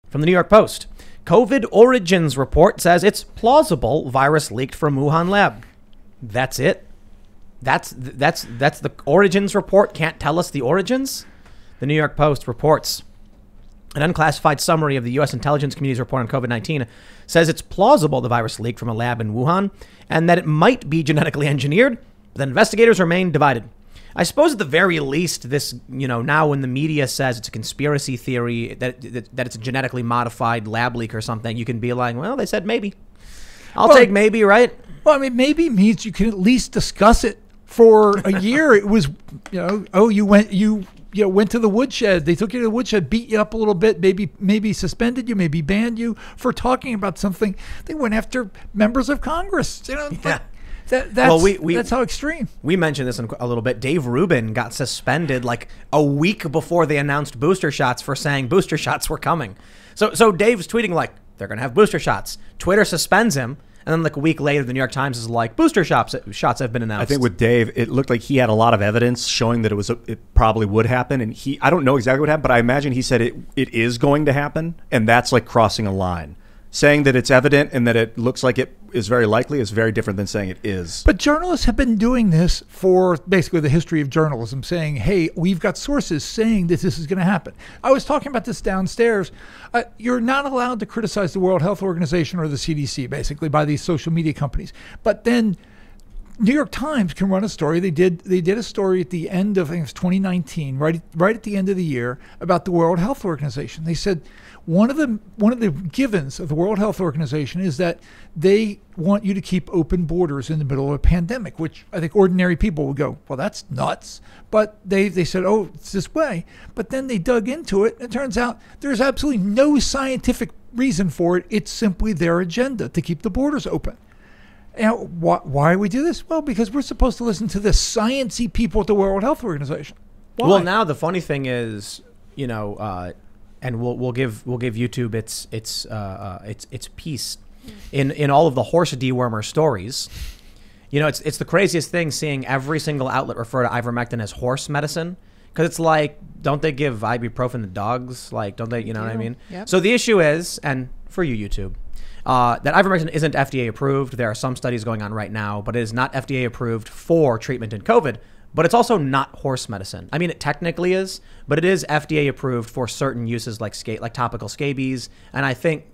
from the New York Post. COVID origins report says it's plausible virus leaked from Wuhan lab. That's it. That's the origins report. Can't tell us the origins. The New York Post reports an unclassified summary of the U.S. intelligence community's report on COVID-19 says it's plausible the virus leaked from a lab in Wuhan and that it might be genetically engineered. But investigators remain divided. I suppose at the very least, this, now when the media says it's a conspiracy theory, that it's a genetically modified lab leak or something, you can be like, well, they said maybe. I'll take maybe, right? Well, I mean, maybe means you can at least discuss it for a year. It was, you went to the woodshed. They took you to the woodshed, beat you up a little bit, maybe suspended you, maybe banned you for talking about something. They went after members of Congress. Yeah. That's how extreme. We mentioned this in a little bit. Dave Rubin got suspended like a week before they announced booster shots for saying booster shots were coming. So Dave's tweeting like, they're going to have booster shots. Twitter suspends him. And then like a week later, the New York Times is like, booster shots have been announced. I think with Dave, it looked like he had a lot of evidence showing that it probably would happen. And I don't know exactly what happened, but I imagine he said it is going to happen. And that's like crossing a line. Saying that it's evident and that it looks like it is very likely is very different than saying it is. But journalists have been doing this for basically the history of journalism, saying, hey, we've got sources saying that this is going to happen. I was talking about this downstairs. You're not allowed to criticize the World Health Organization or the CDC, basically, by these social media companies. But then New York Times can run a story. They did a story at the end of, I think it was 2019, right at the end of the year, about the World Health Organization. They said one of the givens of the World Health Organization is that they want you to keep open borders in the middle of a pandemic, which I think ordinary people would go, well, that's nuts. But they said, oh, it's this way. But then they dug into it, and it turns out there's absolutely no scientific reason for it. It's simply their agenda to keep the borders open. Now, why do we do this? Well, because we're supposed to listen to the sciencey people at the World Health Organization. Why? Well, now the funny thing is, and we'll give YouTube its piece in all of the horse dewormer stories. It's the craziest thing seeing every single outlet refer to ivermectin as horse medicine, because it's like, don't they give ibuprofen to dogs? Like, don't they? You know what I mean? Yep. So the issue is, and for you, YouTube, that ivermectin isn't FDA approved. There are some studies going on right now, but it is not FDA approved for treatment in COVID. But it's also not horse medicine. I mean, it technically is, but it is FDA approved for certain uses like topical scabies, and I think,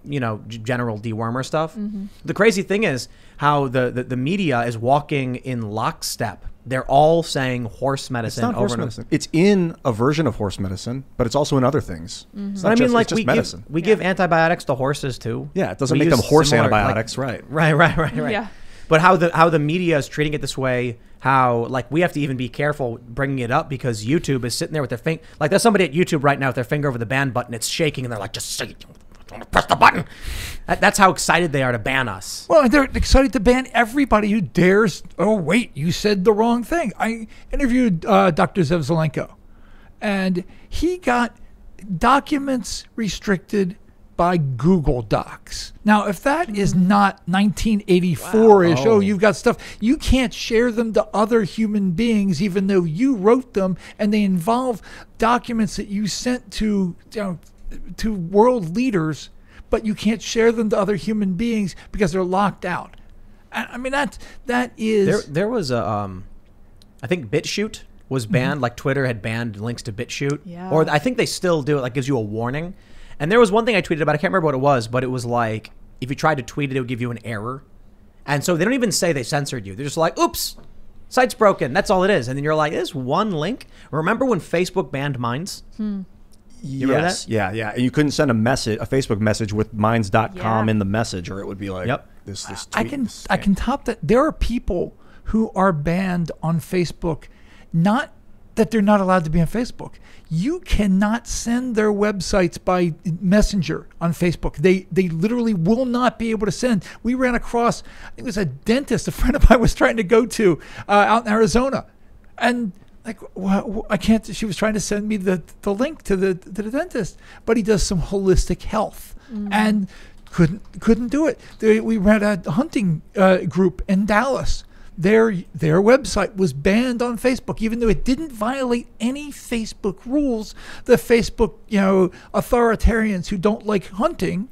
general dewormer stuff. Mm-hmm. The crazy thing is how the media is walking in lockstep. They're all saying horse medicine. It's not horse medicine. It's in a version of horse medicine, but it's also in other things. Mm-hmm. But I mean, like we give antibiotics to horses too. Yeah, it doesn't make them horse antibiotics, right? Right. Yeah. But how the media is treating it this way, how like we have to even be careful bringing it up because YouTube is sitting there with their finger. Like there's somebody at YouTube right now with their finger over the ban button. It's shaking and they're like, just say it. Press the button. That's how excited they are to ban us. Well, they're excited to ban everybody who dares. Oh, wait, you said the wrong thing. I interviewed Dr. Zev Zelenko, and he got documents restricted by Google Docs. Now, if that is not 1984-ish, wow. You've got stuff, you can't share them to other human beings, even though you wrote them, and they involve documents that you sent to world leaders, but you can't share them to other human beings because they're locked out. I mean, that is... There was a, I think BitChute was banned, like Twitter had banned links to BitChute. Yeah. Or I think they still do it, like gives you a warning. And there was one thing I tweeted about, I can't remember what it was, but it was like, if you tried to tweet it, it would give you an error. And so they don't even say they censored you. They're just like, oops, site's broken. That's all it is. And then you're like, there's one link. Remember when Facebook banned Minds? You remember that? Yeah. And you couldn't send a Facebook message with minds.com in the message, or it would be like, yep. this tweet. I can top that. There are people who are banned on Facebook, not that they're not allowed to be on Facebook. You cannot send their websites by Messenger on Facebook. They literally will not be able to send. We ran across, I think it was a dentist a friend of mine was trying to go to out in Arizona. And like, well, I can't, she was trying to send me the link to the dentist, but he does some holistic health and couldn't do it. We ran a hunting group in Dallas. their website was banned on Facebook, even though it didn't violate any Facebook rules. The Facebook, authoritarians who don't like hunting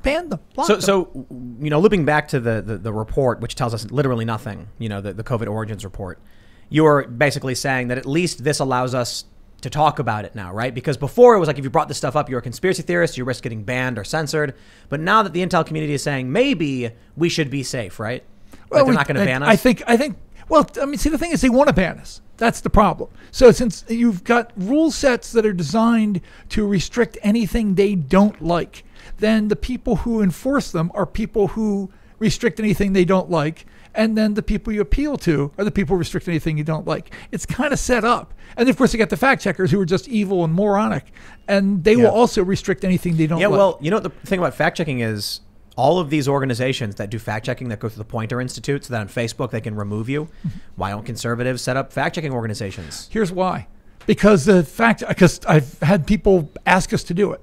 banned them. So looping back to the report, which tells us literally nothing, the COVID origins report, you're basically saying that at least this allows us to talk about it now, right? Because before it was like, if you brought this stuff up, you're a conspiracy theorist, you risk getting banned or censored. But now that the intel community is saying maybe we should be safe, right? Well, they're not going to ban us. I think. Well, I mean, see, the thing is, they want to ban us. That's the problem. So since you've got rule sets that are designed to restrict anything they don't like, then the people who enforce them are people who restrict anything they don't like. And then the people you appeal to are the people who restrict anything you don't like. It's kind of set up. And of course, you got the fact checkers who are just evil and moronic. And they will also restrict anything they don't like. Yeah, well, the thing about fact checking is all of these organizations that do fact checking that go through the Pointer Institute so that on Facebook they can remove you. Why don't conservatives set up fact checking organizations? Here's why. Because I've had people ask us to do it.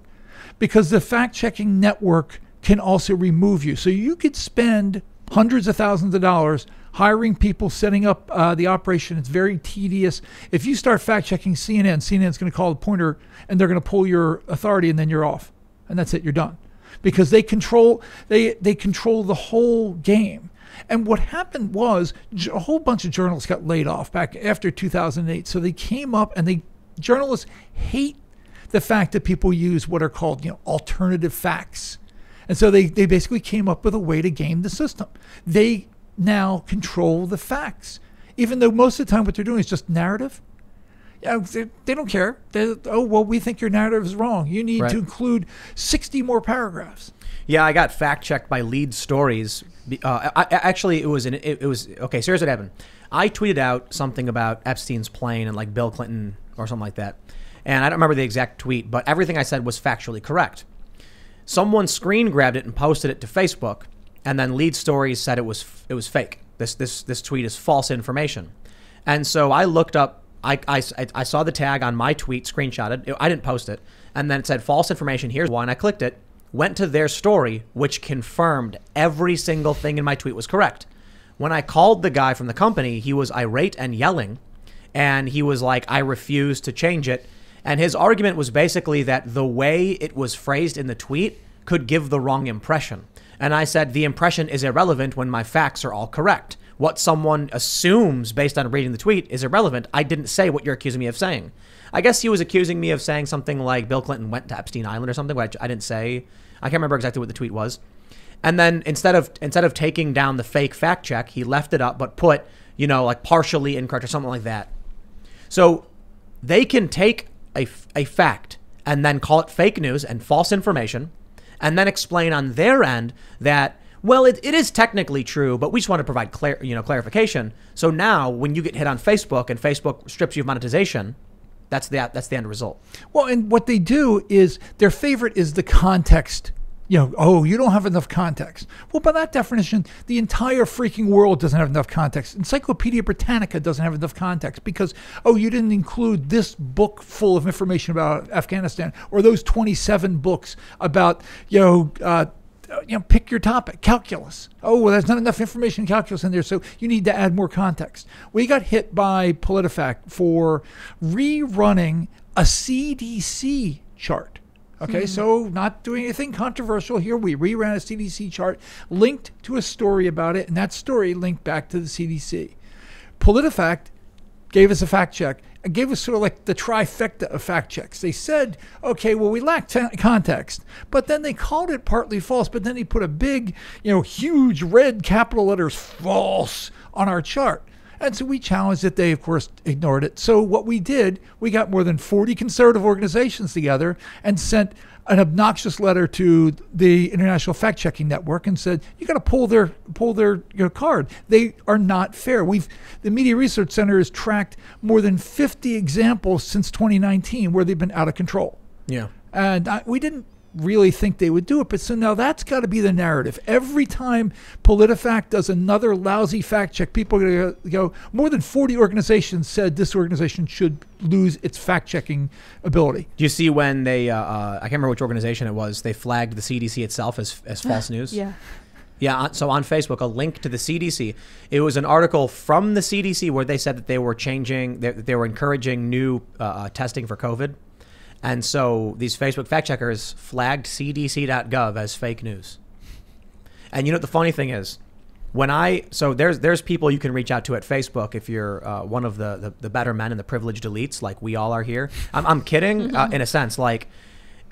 Because the fact checking network can also remove you. So you could spend hundreds of thousands of dollars hiring people, setting up the operation. It's very tedious. If you start fact checking CNN's going to call the Pointer and they're going to pull your authority and then you're off. And that's it, you're done. Because they control the whole game. And what happened was a whole bunch of journalists got laid off back after 2008. So they came up and journalists hate the fact that people use what are called alternative facts. And so they basically came up with a way to game the system. They now control the facts, even though most of the time what they're doing is just narrative. They don't care. We think your narrative is wrong. You need to include 60 more paragraphs. Yeah, I got fact checked by Lead Stories. Actually, it was okay. So here's what happened. I tweeted out something about Epstein's plane and like Bill Clinton or something like that, and I don't remember the exact tweet, but everything I said was factually correct. Someone screen grabbed it and posted it to Facebook, and then Lead Stories said it was fake. This tweet is false information, and so I looked up. I saw the tag on my tweet, screenshotted. I didn't post it, and then it said false information. Here's one. I clicked it, went to their story, which confirmed every single thing in my tweet was correct. When I called the guy from the company, he was irate and yelling, and he was like, "I refuse to change it." And his argument was basically that the way it was phrased in the tweet could give the wrong impression. And I said, the impression is irrelevant when my facts are all correct. What someone assumes based on reading the tweet is irrelevant. I didn't say what you're accusing me of saying. I guess he was accusing me of saying something like Bill Clinton went to Epstein Island or something, which I didn't say. I can't remember exactly what the tweet was. And then instead of taking down the fake fact check, he left it up, but put, like partially incorrect or something like that. So they can take a fact and then call it fake news and false information, and then explain on their end that, well, it is technically true, but we just want to provide clarification. So now when you get hit on Facebook and Facebook strips you of monetization, that's the end result. Well, and what they do is their favorite is the context. You don't have enough context. Well, by that definition, the entire freaking world doesn't have enough context. Encyclopedia Britannica doesn't have enough context because, you didn't include this book full of information about Afghanistan or those 27 books about, pick your topic, calculus. There's not enough information in calculus in there, so you need to add more context. We got hit by PolitiFact for rerunning a CDC chart. Okay, so not doing anything controversial here. We reran a CDC chart, linked to a story about it, and that story linked back to the CDC. PolitiFact gave us a fact check and gave us sort of like the trifecta of fact checks. They said, okay, well, we lack context, but then they called it partly false, but then they put a big, huge red capital letters false on our chart. And so we challenged it. They, of course, ignored it. So what we did, we got more than 40 conservative organizations together and sent an obnoxious letter to the International Fact Checking Network and said, you got to pull their card. They are not fair. The Media Research Center has tracked more than 50 examples since 2019 where they've been out of control. Yeah. And we didn't really think they would do it, but so now that's got to be the narrative. Every time PolitiFact does another lousy fact check, people are going to go, more than 40 organizations said this organization should lose its fact checking ability. Do you see when they I can't remember which organization it was, they flagged the CDC itself as false news? Yeah. Yeah, so on Facebook, a link to the CDC. It was an article from the CDC where they said that they were they were encouraging new testing for COVID. And so these Facebook fact checkers flagged cdc.gov as fake news. And you know what the funny thing is? There's people you can reach out to at Facebook if you're one of the better men and the privileged elites, like we all are here. I'm kidding in a sense, like.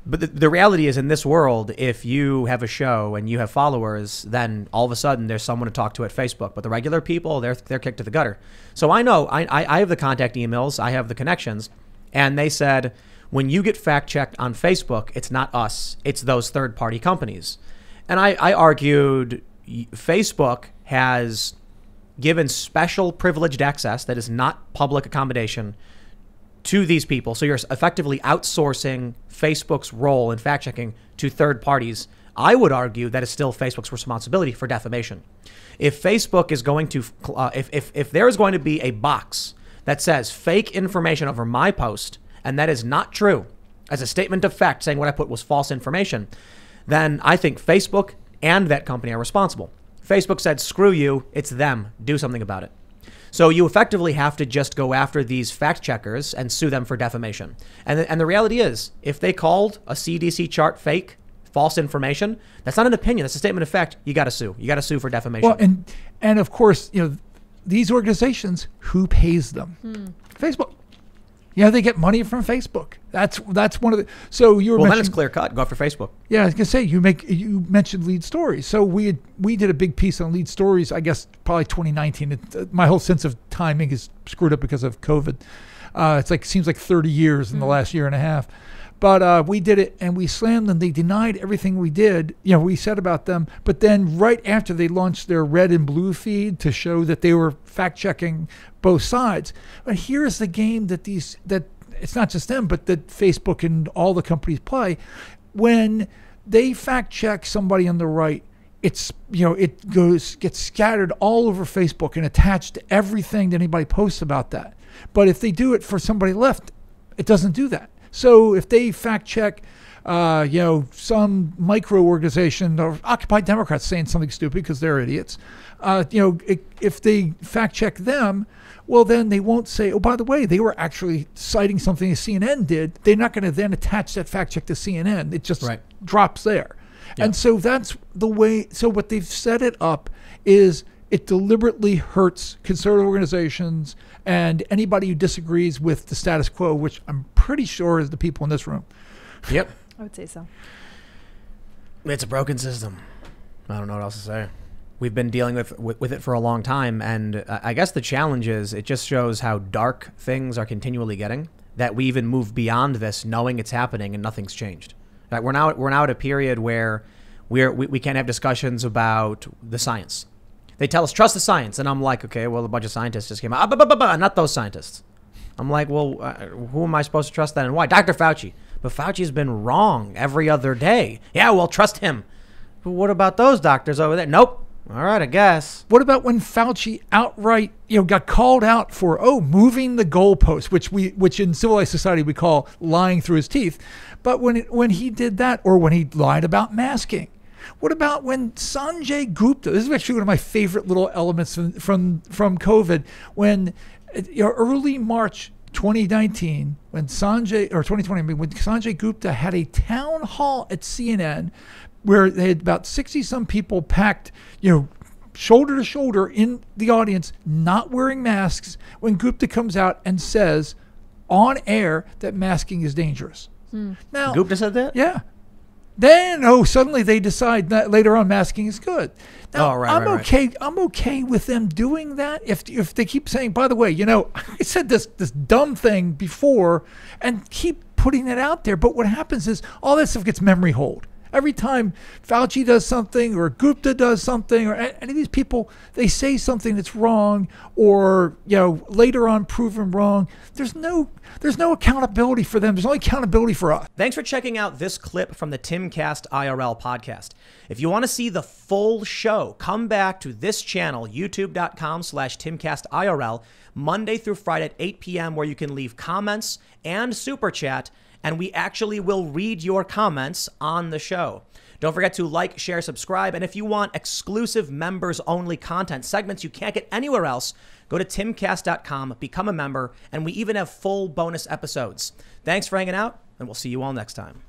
But the reality is, in this world, if you have a show and you have followers, then all of a sudden there's someone to talk to at Facebook. But the regular people, they're kicked to the gutter. So I know I have the contact emails, I have the connections, and they said when you get fact checked on Facebook, it's not us, it's those third party companies. And I argued Facebook has given special privileged access that is not public accommodation to these people. So you're effectively outsourcing Facebook's role in fact checking to third parties. I would argue that is still Facebook's responsibility for defamation. If Facebook is going to, if there is going to be a box that says fake information over my post, and that is not true, as a statement of fact saying what I put was false information, then I think Facebook and that company are responsible. Facebook said, screw you, it's them, do something about it. So you effectively have to just go after these fact checkers and sue them for defamation. And the reality is, if they called a CDC chart fake, false information, that's not an opinion. That's a statement of fact. You got to sue. You got to sue for defamation. Well, and of course, these organizations, who pays them? Facebook. They get money from Facebook. That's one of the. So you were then it's clear cut. Go after Facebook. Yeah, I was gonna say you mentioned Lead Stories. So we did a big piece on Lead Stories. I guess probably 2019. My whole sense of timing is screwed up because of COVID. Seems like 30 years in the last year and a half. But we did it and we slammed them. They denied everything we did. We said about them. But then right after they launched their red and blue feed to show that they were fact checking both sides. But here's the game that it's not just them, but that Facebook and all the companies play. When they fact check somebody on the right, it gets scattered all over Facebook and attached to everything that anybody posts about that. But if they do it for somebody left, it doesn't do that. So if they fact check, some micro organization or Occupy Democrats saying something stupid because they're idiots, if they fact check them, well, then they won't say, oh, by the way, they were actually citing something that CNN did. They're not going to then attach that fact check to CNN. It just drops there. Yeah. And so that's the way. So what they've set it up is it deliberately hurts conservative organizations and anybody who disagrees with the status quo, which I'm pretty sure is the people in this room. Yep. I would say so. It's a broken system. I don't know what else to say. We've been dealing with it for a long time, and I guess the challenge is it just shows how dark things are continually getting, that we even move beyond this knowing it's happening and nothing's changed. Like we're now at a period where we can't have discussions about the science. They tell us, trust the science. And I'm like, okay, well, a bunch of scientists just came out. Not those scientists. I'm like, well, who am I supposed to trust then and why? Dr. Fauci. But Fauci's been wrong every other day. Yeah, well, trust him. But what about those doctors over there? Nope. All right, I guess. What about when Fauci outright, got called out for, moving the goalpost, which in civilized society we call lying through his teeth. But when he did that, or when he lied about masking. What about when Sanjay Gupta, this is actually one of my favorite little elements from COVID, when early March 2019, when Sanjay Gupta had a town hall at CNN where they had about 60-some people packed, shoulder to shoulder in the audience, not wearing masks, when Gupta comes out and says on air that masking is dangerous. Now, Gupta said that? Yeah. Then, suddenly they decide that later on masking is good. Now, I'm okay with them doing that if they keep saying, by the way, I said this dumb thing before, and keep putting it out there. But what happens is all that stuff gets memory hold. Every time Fauci does something or Gupta does something or any of these people, they say something that's wrong or, later on proven wrong. There's no accountability for them. There's only accountability for us. Thanks for checking out this clip from the Timcast IRL podcast. If you want to see the full show, come back to this channel, youtube.com/TimcastIRL, Monday through Friday at 8 p.m., where you can leave comments and super chat, and we actually will read your comments on the show. Don't forget to like, share, subscribe. And if you want exclusive members-only content, segments you can't get anywhere else, go to timcast.com, become a member, and we even have full bonus episodes. Thanks for hanging out, and we'll see you all next time.